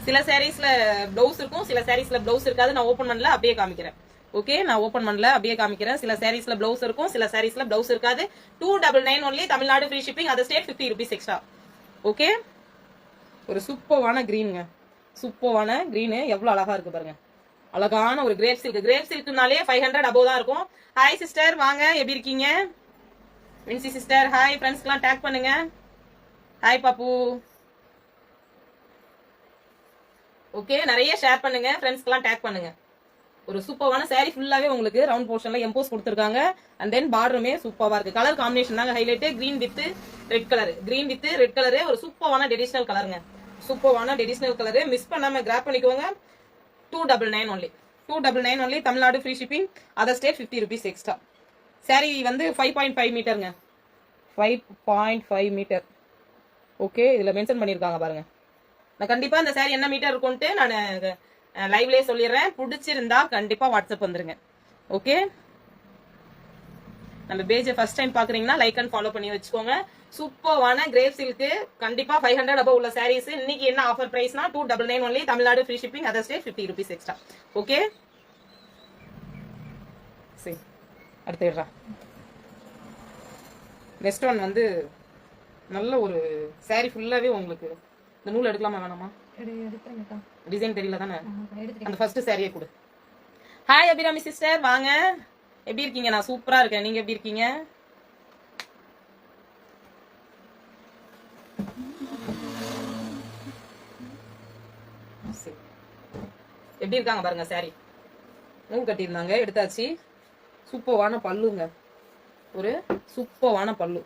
சில சாரீஸ்ல பிளவுஸ் இருக்கும், சில சாரீஸ்ல பிளவுஸ் இருக்காது. நான் ஓபன் பண்ணல, அப்படியே காமிக்கிறேன். ஓகே, நான் ஓபன் பண்ணல, அப்படியே காமிக்கிறேன். சில சாரீஸ்ல பிளவுஸ் இருக்கும், சில சாரீஸ்ல பிளவுஸ் இருக்காது. 299 only, Tamil Nadu free shipping, other state 50 rupees extra. Okay, ஒரு சூப்பர்வான கிரீனுங்க, சூப்பர்வான கிரீனு. எவ்வளவு அழகா இருக்கு பாருங்க, அழகான ஒரு கிரேப் சில்க். கிரேப் சில்க்னாலே 500 above தான் இருக்கும். ஹாய் சிஸ்டர், வாங்க, எப்படி இருக்கீங்க? Vinci sister hi. ஃப்ரெண்ட்ஸ்க்குலாம் டேக் பண்ணுங்க. ஹாய் பாப்பு. ஓகே, நிறைய ஷேர் பண்ணுங்க, ஃப்ரெண்ட்ஸ்க்குலாம் டேக் பண்ணுங்க. ஒரு சூப்பரான சாரி ஃபுல்லாவே உங்களுக்கு ரவுண்ட் போர்ஷன்ல எம்போஸ் கொடுத்துருக்காங்க. அண்ட் தென் பார்டருமே சூப்பரா இருக்கு. கலர் காம்பினேஷன் தாங்க highlight. Green with red colour, green with red colour. ஒரு சூப்பரான ட்ரெடிஷனல் கலருங்க, சூப்பரான ட்ரெடிஷனல் கலர். மிஸ் பண்ணாம கிராப் பண்ணிக்கோங்க. 299 only, 299 only, Tamil Nadu free shipping, other state 50 rupees extra. Sorry வந்து 5.5 மீட்டருங்க, 5.5 மீட்டர். ஓகே, இதுல மென்ஷன் பண்ணிருக்காங்க பாருங்க. நான் கண்டிப்பா இந்த சாரி என்ன மீட்டர் இருக்கும்ட்டு நான் லைவ்லயே சொல்லிடுறேன். பிடிச்சிருந்தா கண்டிப்பா வாட்ஸ்அப் வந்துருங்க. ஓகே, நம்ம பேஜை ஃபர்ஸ்ட் டைம் பாக்குறீங்கன்னா லைக் அண்ட் ஃபாலோ பண்ணி வச்சுக்கோங்க. சூப்பரான கிரேப் சில்க்கு, கண்டிப்பா 500 above உள்ள சாரீஸ். இன்னைக்கு என்ன ஆஃபர் பிரைஸ்னா 299 only, Tamil Nadu free shipping, other state 50 rupees extra. Okay, சரி, அடுத்து நெக்ஸ்ட் ஒன் வந்து நல்ல ஒரு சாரி ஃபுல்லாவே உங்களுக்கு. இந்த நூல் எடுக்கலாமா வேணாமா? டிசைன் தெரியல தானே? அந்த ஃபர்ஸ்ட் சாரியே கொடு. ஹாய் அபிராமி சிஸ்டர், வாங்க, எப்படி இருக்கீங்க? நான் சூப்பரா இருக்கேன், நீங்க எப்படி இருக்கீங்க? எப்படி இருக்காங்க பாருங்க. சாரி நூல் கட்டியிருந்தாங்க, எடுத்தாச்சு. சூப்பரான பல்லுங்க, ஒரு சூப்பரான பல்லு.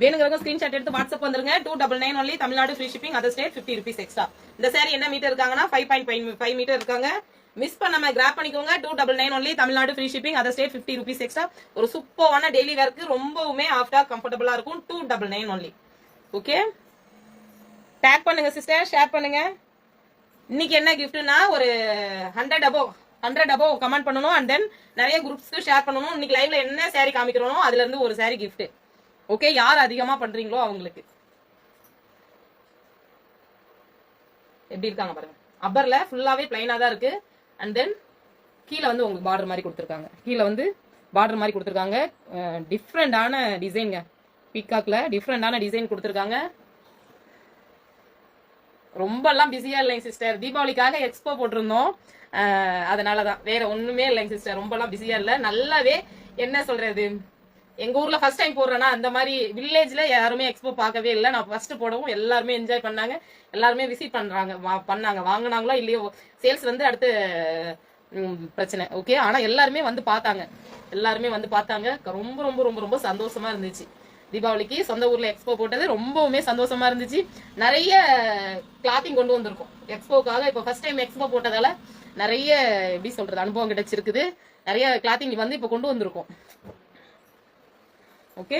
வேணுங்கிறவங்க ஸ்கிரீன்ஷாட் எடுத்து வாட்ஸ்அப் வந்துருங்க. 299 only, Tamil Nadu free shipping, other state 50 rupees extra. இந்த சாரி என்ன மீட்டர் இருக்காங்கன்னா 5.5 மீட்டர் இருக்காங்க. மிஸ் பண்ணாம கிராப் பண்ணிக்கோங்க. 299 only, Tamil Nadu free shipping, other state 50 rupees extra. ஒரு சூப்பரான டெய்லி வேர்க்கு ரொம்பவுமே ஆஃப்டா கம்ஃபர்டபுளா இருக்கும். 299 ஒன்லி. ஓகே, டேக் பண்ணுங்க சிஸ்டர், ஷேர் பண்ணுங்க. இன்னைக்கு என்ன கிஃப்ட்னா ஒரு 100 above கமெண்ட் பண்ணணும். அண்ட் தென் நிறைய குரூப்ஸ்க்கு ஷேர் பண்ணணும். இன்னைக்கு லைவ்ல என்ன சாரி காமிக்கிறோம் அதுல இருந்து ஒரு சாரி கிஃப்ட். ஓகே, யார் அதிகமா பண்றீங்களோ அவங்களுக்கு. எப்படி இருக்காங்க பாருங்க. அப்பர்ல ஃபுல்லாவே பிளைனா தான் இருக்கு. அண்ட் தென் கீழே வந்து உங்களுக்கு பார்டர் மாதிரி கொடுத்துருக்காங்க. கீழே வந்து பார்டர் மாதிரி கொடுத்துருக்காங்க. டிஃப்ரெண்டான டிசைன்ங்க, பீகாக்ல டிஃப்ரெண்டான டிசைன் கொடுத்துருக்காங்க. ரொம்ப எல்லாம் பிஸியா இல்லைங்க சிஸ்டர், தீபாவளிக்காக எக்ஸ்போ போட்டிருந்தோம், அதனாலதான், வேற ஒண்ணுமே இல்லைங்க சிஸ்டர். ரொம்ப எல்லாம் பிஸியா இல்ல, நல்லாவே என்ன சொல்றது, எங்க ஊர்ல ஃபர்ஸ்ட் டைம் போடுறேன்னா அந்த மாதிரி வில்லேஜ்ல யாருமே எக்ஸ்போ பார்க்கவே இல்லை. நான் ஃபர்ஸ்ட் போடவும் எல்லாருமே என்ஜாய் பண்ணாங்க, எல்லாருமே விசிட் பண்ணாங்க, வாங்கினாங்களோ இல்லையோ, சேல்ஸ் வந்து அடுத்து பிரச்சனை. ஓகே, ஆனா எல்லாருமே வந்து பார்த்தாங்க, எல்லாருமே வந்து பார்த்தாங்க. ரொம்ப ரொம்ப ரொம்ப ரொம்ப சந்தோஷமா இருந்துச்சு. தீபாவளிக்கு சொந்த ஊர்ல எக்ஸ்போ போட்டது ரொம்பவுமே சந்தோஷமா இருந்துச்சு. நிறைய கிளாத்திங் கொண்டு வந்திருக்கோம் எக்ஸ்போக்காக. இப்போ ஃபர்ஸ்ட் டைம் எக்ஸ்போ போட்டதால நிறைய எப்படி சொல்றது அனுபவம் கிடைச்சிருக்குது. நிறைய கிளாத்திங் வந்து இப்போ கொண்டு வந்திருக்கோம். ஓகே,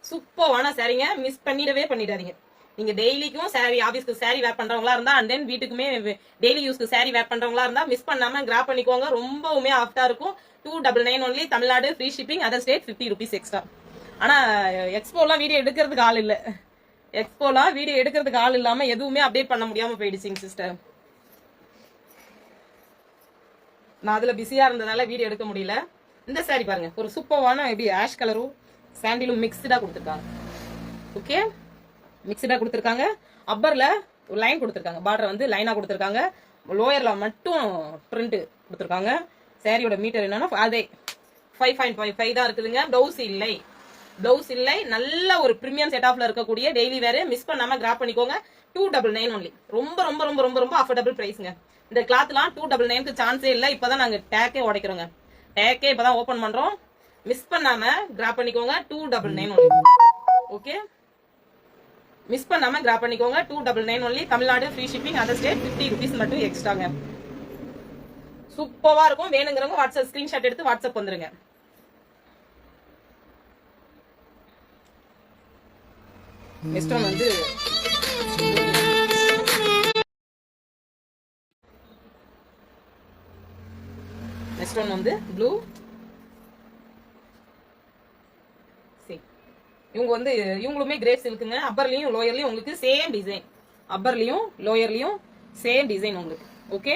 சூப்பரான சாரிங்க, மிஸ் பண்ணிடாதீங்க. நீங்க டெய்லிக்கும் சாரி, ஆபீஸ்க்கு சாரி வேர் பண்றவங்களா இருந்தா, அண்ட் தென் வீட்டுக்குமே டெய்லி யூஸ்க்கு சாரி வேர் பண்றவங்களா இருந்தா மிஸ் பண்ணாம கிராப் பண்ணிக்கோங்க. ரொம்பவுமே ஆஃப்டா இருக்கும். 299 only, Tamil Nadu free shipping, other state 50 rupees extra. ஆனா எக்ஸ்போலாம் வீடியோ எடுக்கிறதுக்கு ஆள் இல்ல, எக்ஸ்போலாம் வீடியோ எடுக்கிறதுக்கு ஆள் இல்லாம எதுவுமே அப்டேட் பண்ண முடியாம போயிடுச்சுங்க சிஸ்டர். நான் அதுல பிஸியா இருந்ததால வீடியோ எடுக்க முடியல. இந்த சாரி பாருங்க, ஒரு சூப்பரான எப்படி ஆஷ் கலரும் சாண்டிலும் மிக்ஸ்டா கொடுத்துருக்காங்க. ஓகே, மிக்ஸ்டா கொடுத்துருக்காங்க. அப்பர்ல ஒரு லைன் கொடுத்துருக்காங்க, பார்டர் வந்து லைனா கொடுத்துருக்காங்க. லோயர்ல மட்டும் பிரிண்ட் கொடுத்துருக்காங்க. சாரியோட மீட்டர் என்னன்னா அதே 5.5 தான் இருக்குதுங்க. பிளவுஸ் இல்லை, நல்ல ஒரு பிரீமியம் செட் ஆஃப்ல இருக்கக்கூடிய டெய்லி வேற. மிஸ் பண்ணாம கிராப் பண்ணிக்கோங்க. 299 ஒன்லி. ரொம்ப ரொம்ப ரொம்ப ரொம்ப ரொம்ப அஃபோர்டபிள் பிரைஸ்ங்க. இந்த கிளாத்லாம் 299க்கு சான்ஸே இல்லை. இப்பதான் நாங்க டேக்கே உடைக்கிறோங்க, டேக்கே இப்பதான் ஓபன் பண்றோம். மிஸ் பண்ணாம கிராப் பண்ணிக்கோங்க. 299 ஒன்லி. ஓகே, மிஸ் பண்ணாம கிராப் பண்ணிக்கோங்க. 299 only, Tamil Nadu free shipping, other state 50 rupees மட்டும் எக்ஸ்ட்ராங்க. சூப்பரா இருக்கும். வேணுங்கிறவங்க வாட்ஸ்அப் ஸ்கிரீன்ஷாட் எடுத்து வாட்ஸ்அப் வந்துருங்க. நெக்ஸ்ட் ஒன் வந்து ப்ளூ. இவங்க வந்து இவங்களுமே கிரேப் சில்க்குங்க. அப்பர்லயும் லோயர்லயும் உங்களுக்கு சேம் டிசைன். அப்பர்லயும் லோயர்லயும் சேம் டிசைன் உங்களுக்கு. Okay,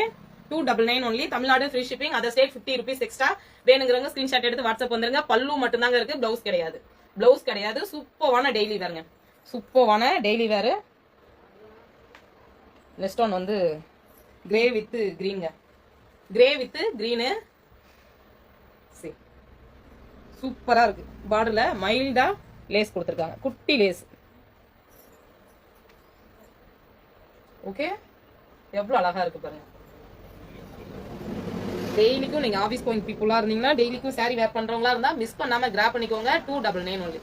299 only. Tamil Nadu free shipping, other state 50 rupees extra. வேணுங்கிறவங்க ஸ்கிரீன்ஷாட் எடுத்து வாட்ஸ்அப் வந்துருங்க. பல்லு மட்டும்தாங்க இருக்கு, பிளவுஸ் கிடையாது. பிளவுஸ் கிடையாது. சூப்பரான டெய்லி வேருங்க, சூப்பரான டெய்லி வேரு. நெக்ஸ்ட் ஒன் வந்து கிரே வித் கிரீனுங்க. கிரே வித் கிரீனு சூப்பரா இருக்கு. பார்டர்ல மைல்டா லேஸ் கொடுத்துருக்காங்க, குட்டி லேஸ். ஓகே, எவ்வளவு அழகா இருக்கு பாருங்க. டெய்லிக்கும் நீங்க ஆபீஸ் கோயிங் பீப்புளா இருந்தீங்கன்னா, டெய்லிக்கும் சாரி வேர் பண்றவங்களா இருந்தா மிஸ் பண்ணாம கிராப் பண்ணிக்கோங்க. 299 ஒன்லி.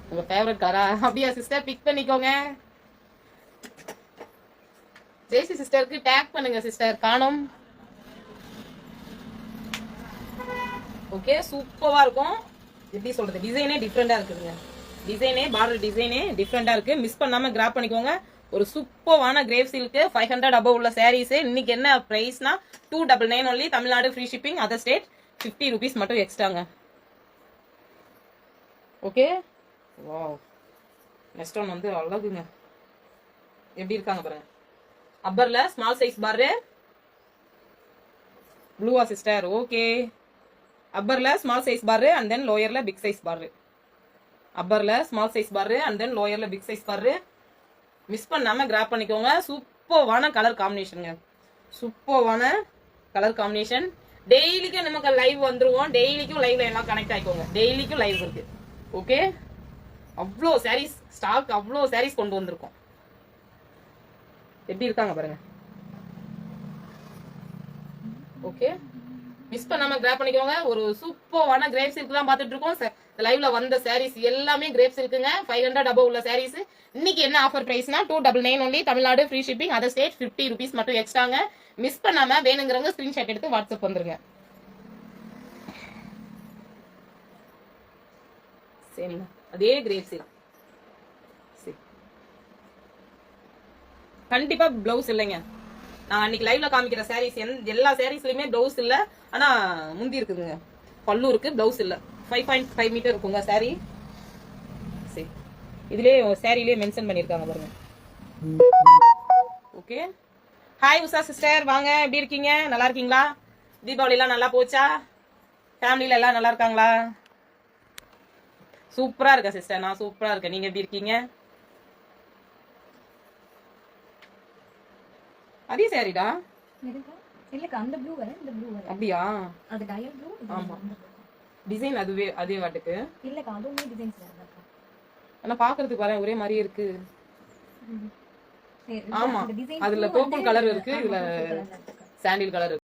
உங்க ஃபேவரட் கலரா? அப்படியா சிஸ்டர், பிக் பண்ணிக்கோங்க. ஜெய்சி சிஸ்டருக்கு டேக் பண்ணுங்க சிஸ்டர், காணோம். ஓகே, சூப்பரா இருக்கும். எப்படி சொல்றது, டிசைனே டிஃப்ரெண்டா இருக்குதுங்க. டிசைனே பார்டர் டிசைனே டிஃப்ரெண்டா இருக்கு. மிஸ் பண்ணாம கிராப் பண்ணிக்கோங்க. ஒரு சூப்பரான கிரேப் சில்க்கு 500 அபவ் உள்ள சாரீஸ். இன்னைக்கு என்ன பிரைஸ்னா 299 only. Tamil Nadu free shipping, other state 50 rupees மட்டும் எக்ஸ்ட்ராங்க. Okay, wow. நெக்ஸ்ட் ஒன் வந்து அழகுங்க. எப்படி இருக்காங்க பாருங்க. அப்பர்ல ஸ்மால் சைஸ் பாரு. ப்ளூவா சிஸ்டர்? ஓகே, அப்பர்ல ஸ்மால் சைஸ் பாரு அண்ட் தென் லோயர்ல பிக் சைஸ் பாரு. அப்பர்ல ஸ்மால் சைஸ் பாரு அண்ட் தென் லோயர்ல பிக் சைஸ் பாரு. மிஸ் பண்ணாம கிராப் பண்ணிக்கோங்க. சூப்பரான கலர் காம்பினேஷனுங்க, சூப்பரான கலர் காம்பினேஷன். டெய்லிக்கும் நமக்கு லைவ் வந்துருவோம். டெய்லிக்கும் லைவ்ல எல்லாம் கனெக்ட் ஆயிக்கோங்க. டெய்லிக்கும் லைவ் இருக்கு. ஓகே, அவ்வளோ சாரீஸ் ஸ்டாக், அவ்வளோ சாரீஸ் கொண்டு வந்திருக்கோம். எப்படி இருக்காங்க பாருங்க. ஓகே, மிஸ் பண்ணாம கிராப் பண்ணிக்கோங்க. ஒரு சூப்பரான கிரேப் சில்க் தான் பாத்துட்டு இருக்கோம். லைவ்ல வந்த சாரீஸ் எல்லாமே கிரேப் சில்க்குங்க. 500 அபவ் உள்ள சாரீஸ். இன்னைக்கு என்ன ஆஃபர் பிரைஸ்னா 299 only. Tamil Nadu free shipping, other state 50 rupees மட்டும் எக்ஸ்ட்ராங்க. மிஸ் பண்ணாம வேணுங்கிறவங்க ஸ்கிரீன்ஷாட் எடுத்து வாட்ஸ்அப் வந்துருங்க. சரிங்க, அதே கிரேப் சில்க். கண்டிப்பா பிளவுஸ் இல்லைங்க. நான் அன்னைக்கு லைவ்ல காமிக்கிற சாரீஸ் எல்லா சாரீஸ்லயுமே பிளவுஸ் இல்ல. ஆனா முந்தி இருக்குதுங்க, பல்லு இருக்கு, பிளவுஸ் இல்ல. 5.5 மீட்டர் இருக்குங்க சாரி. சரி, இதுலயே சாரிலேயே மென்ஷன் பண்ணிருக்காங்க பாருங்க. ஓகே, ஹாய் உஷா சிஸ்டர், வாங்க. எப்படி இருக்கீங்க? நல்லா இருக்கீங்களா? தீபாவளி எல்லாம் நல்லா போச்சா? ஃபேமிலில எல்லாம் நல்லா இருக்காங்களா? சூப்பரா இருக்கேன் சிஸ்டர், நான் சூப்பரா இருக்கேன். நீங்க எப்படி இருக்கீங்க? அதே சாரிடா. இல்லக்கா, அந்த ப்ளூ வர, இந்த ப்ளூ வர. அப்படியா? அது டயல் ப்ளூ. ஆமா, டிசைன் அதுவே அதே வாட்டுக்கு. இல்லக்கா, அதுவுமே டிசைன்ஸ் வரலக்கா. ஆனா பாக்குறதுக்கு வர ஒரே மாதிரியே இருக்கு. ஆமா, அதுல பர்பிள் கலர் இருக்கு, இதுல சாண்டில் கலர் இருக்கு.